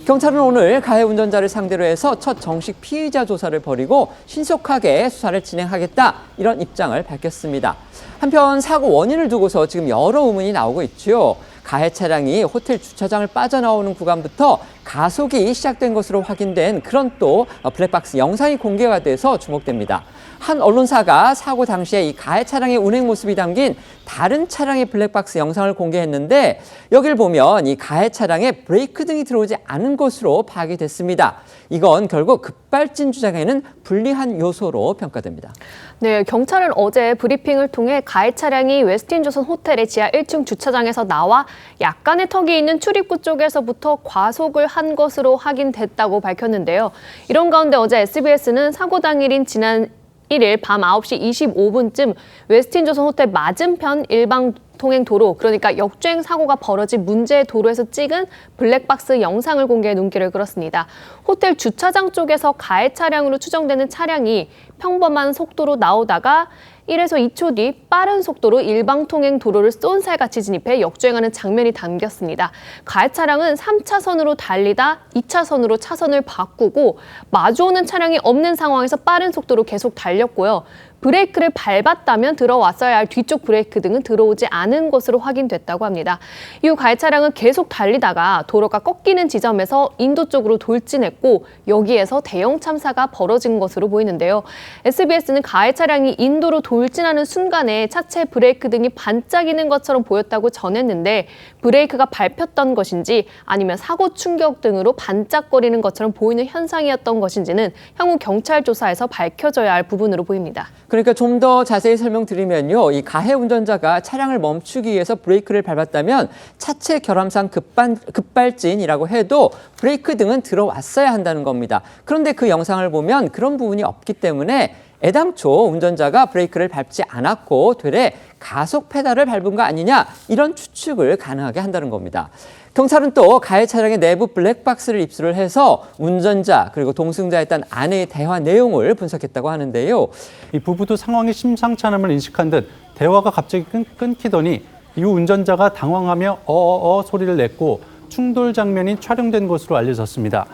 경찰은 오늘 가해 운전자를 상대로 해서 첫 정식 피의자 조사를 벌이고 신속하게 수사를 진행하겠다, 이런 입장을 밝혔습니다. 한편 사고 원인을 두고서 지금 여러 의문이 나오고 있죠. 가해 차량이 호텔 주차장을 빠져나오는 구간부터 가속이 시작된 것으로 확인된 그런 또 블랙박스 영상이 공개가 돼서 주목됩니다. 한 언론사가 사고 당시에 이 가해 차량의 운행 모습이 담긴 다른 차량의 블랙박스 영상을 공개했는데, 여기를 보면 이 가해 차량에 브레이크 등이 들어오지 않은 것으로 파악이 됐습니다. 이건 결국 급발진 주장에는 불리한 요소로 평가됩니다. 네, 경찰은 어제 브리핑을 통해 가해 차량이 웨스틴조선 호텔의 지하 1층 주차장에서 나와 약간의 턱이 있는 출입구 쪽에서부터 과속을 한 것으로 확인됐다고 밝혔는데요. 이런 가운데 어제 SBS는 사고 당일인 지난 1일 밤 9시 25분쯤 웨스틴조선 호텔 맞은편 일방 통행 도로, 그러니까 역주행 사고가 벌어진 문제의 도로에서 찍은 블랙박스 영상을 공개해 눈길을 끌었습니다. 호텔 주차장 쪽에서 가해 차량으로 추정되는 차량이 평범한 속도로 나오다가 1에서 2초 뒤 빠른 속도로 일방통행 도로를 쏜살같이 진입해 역주행하는 장면이 담겼습니다. 가해 차량은 3차선으로 달리다 2차선으로 차선을 바꾸고 마주오는 차량이 없는 상황에서 빠른 속도로 계속 달렸고요. 브레이크를 밟았다면 들어왔어야 할 뒤쪽 브레이크 등은 들어오지 않은 것으로 확인됐다고 합니다. 이후 가해 차량은 계속 달리다가 도로가 꺾이는 지점에서 인도 쪽으로 돌진했고, 여기에서 대형 참사가 벌어진 것으로 보이는데요. SBS는 가해 차량이 인도로 돌진하는 순간에 차체 브레이크 등이 반짝이는 것처럼 보였다고 전했는데, 브레이크가 밟혔던 것인지 아니면 사고 충격 등으로 반짝거리는 것처럼 보이는 현상이었던 것인지는 향후 경찰 조사에서 밝혀져야 할 부분으로 보입니다. 그러니까 좀 더 자세히 설명드리면요, 이 가해 운전자가 차량을 멈추기 위해서 브레이크를 밟았다면 차체 결함상 급발진이라고 해도 브레이크 등은 들어왔어야 한다는 겁니다. 그런데 그 영상을 보면 그런 부분이 없기 때문에 애당초 운전자가 브레이크를 밟지 않았고 되레 가속 페달을 밟은 거 아니냐, 이런 추측을 가능하게 한다는 겁니다. 경찰은 또 가해 차량의 내부 블랙박스를 입수를 해서 운전자 그리고 동승자에 따른 아내의 대화 내용을 분석했다고 하는데요. 이 부부도 상황이 심상치 않음을 인식한 듯 대화가 갑자기 끊기더니 이후 운전자가 당황하며 어어어 소리를 냈고 충돌 장면이 촬영된 것으로 알려졌습니다.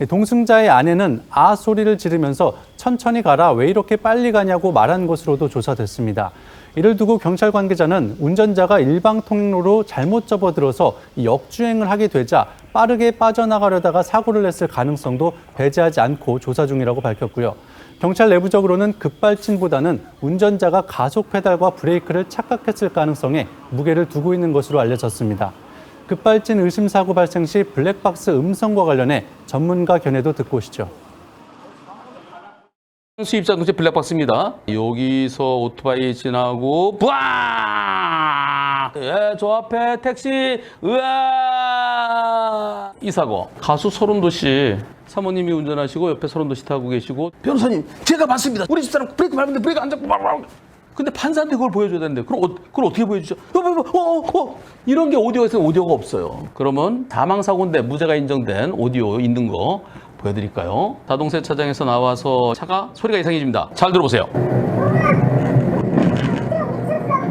동승자의 아내는 아 소리를 지르면서 천천히 가라, 왜 이렇게 빨리 가냐고 말한 것으로도 조사됐습니다. 이를 두고 경찰 관계자는 운전자가 일방 통로로 잘못 접어들어서 역주행을 하게 되자 빠르게 빠져나가려다가 사고를 냈을 가능성도 배제하지 않고 조사 중이라고 밝혔고요. 경찰 내부적으로는 급발진보다는 운전자가 가속 페달과 브레이크를 착각했을 가능성에 무게를 두고 있는 것으로 알려졌습니다. 급발진 의심 사고 발생 시 블랙박스 음성과 관련해 전문가 견해도 듣고 오시죠. 수입자 동체 블랙박스입니다. 여기서 오토바이 지나고 부아! 예, 저 앞에 택시 으아! 이 사고. 가수 서른도씨 사모님이 운전하시고 옆에 서른도씨 타고 계시고, 변호사님 제가 맞습니다. 우리 집사람 브레이크 밟는데 브레이크 안 잡고 근데 판사한테 그걸 보여줘야 되는데 그걸 어떻게 보여주죠? 이런 게 오디오에서 오디오가 없어요. 그러면 사망사고인데 무죄가 인정된 오디오 있는 거 보여드릴까요? 다동세 차장에서 나와서 차가 소리가 이상해집니다. 잘 들어보세요.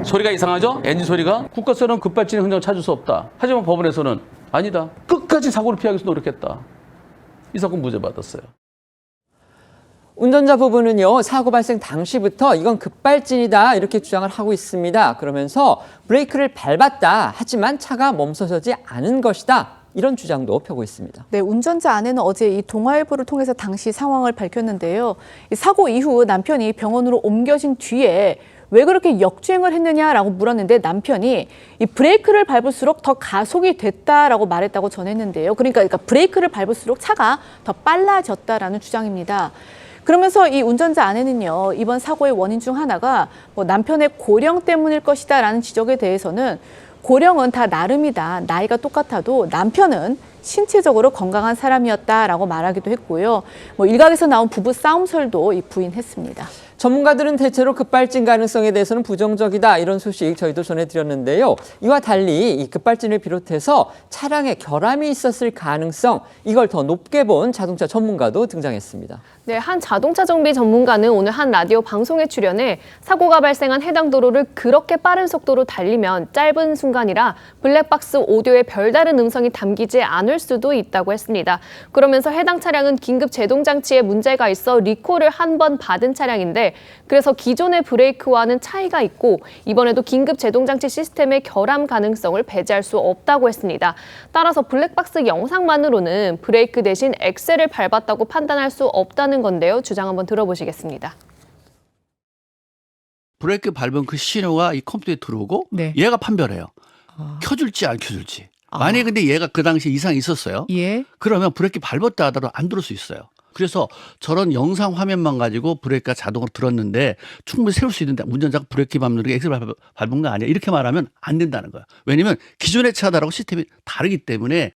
소리가 이상하죠? 엔진 소리가. 국가서는 급발진의 흔적을 찾을 수 없다. 하지만 법원에서는 아니다, 끝까지 사고를 피하기 위해서 노력했다. 이 사건 무죄 받았어요. 운전자 부부는요, 사고 발생 당시부터 이건 급발진이다, 이렇게 주장을 하고 있습니다. 그러면서 브레이크를 밟았다, 하지만 차가 멈춰서지 않은 것이다, 이런 주장도 펴고 있습니다. 네, 운전자 아내는 어제 이 동아일보를 통해서 당시 상황을 밝혔는데요. 이 사고 이후 남편이 병원으로 옮겨진 뒤에 왜 그렇게 역주행을 했느냐라고 물었는데, 남편이 이 브레이크를 밟을수록 더 가속이 됐다라고 말했다고 전했는데요. 그러니까 브레이크를 밟을수록 차가 더 빨라졌다라는 주장입니다. 그러면서 이 운전자 아내는요, 이번 사고의 원인 중 하나가 남편의 고령 때문일 것이다라는 지적에 대해서는 고령은 다 나름이다, 나이가 똑같아도 남편은 신체적으로 건강한 사람이었다라고 말하기도 했고요. 일각에서 나온 부부 싸움설도 부인했습니다. 전문가들은 대체로 급발진 가능성에 대해서는 부정적이다 이런 소식 저희도 전해드렸는데요. 이와 달리 이 급발진을 비롯해서 차량에 결함이 있었을 가능성 이걸 더 높게 본 자동차 전문가도 등장했습니다. 네, 한 자동차 정비 전문가는 오늘 한 라디오 방송에 출연해 사고가 발생한 해당 도로를 그렇게 빠른 속도로 달리면 짧은 순간이라 블랙박스 오디오에 별다른 음성이 담기지 않을 수도 있다고 했습니다. 그러면서 해당 차량은 긴급 제동 장치에 문제가 있어 리콜을 한 번 받은 차량인데 그래서 기존의 브레이크와는 차이가 있고 이번에도 긴급 제동 장치 시스템의 결함 가능성을 배제할 수 없다고 했습니다. 따라서 블랙박스 영상만으로는 브레이크 대신 엑셀을 밟았다고 판단할 수 없다는 건데요. 주장 한번 들어보시겠습니다. 브레이크 밟은 그 신호가 이 컴퓨터에 들어오고 네. 얘가 판별해요. 켜줄지 안 켜줄지. 만약에 근데 얘가 그 당시에 이상이 있었어요. 예. 그러면 브레이크 밟았다 하더라도 안 들을 수 있어요. 그래서 저런 영상 화면만 가지고 브레이크가 자동으로 들었는데 충분히 세울 수 있는데 운전자가 브레이크 밟는 게 엑셀 밟은 거 아니야. 이렇게 말하면 안 된다는 거예요. 왜냐하면 기존의 차들하고 시스템이 다르기 때문에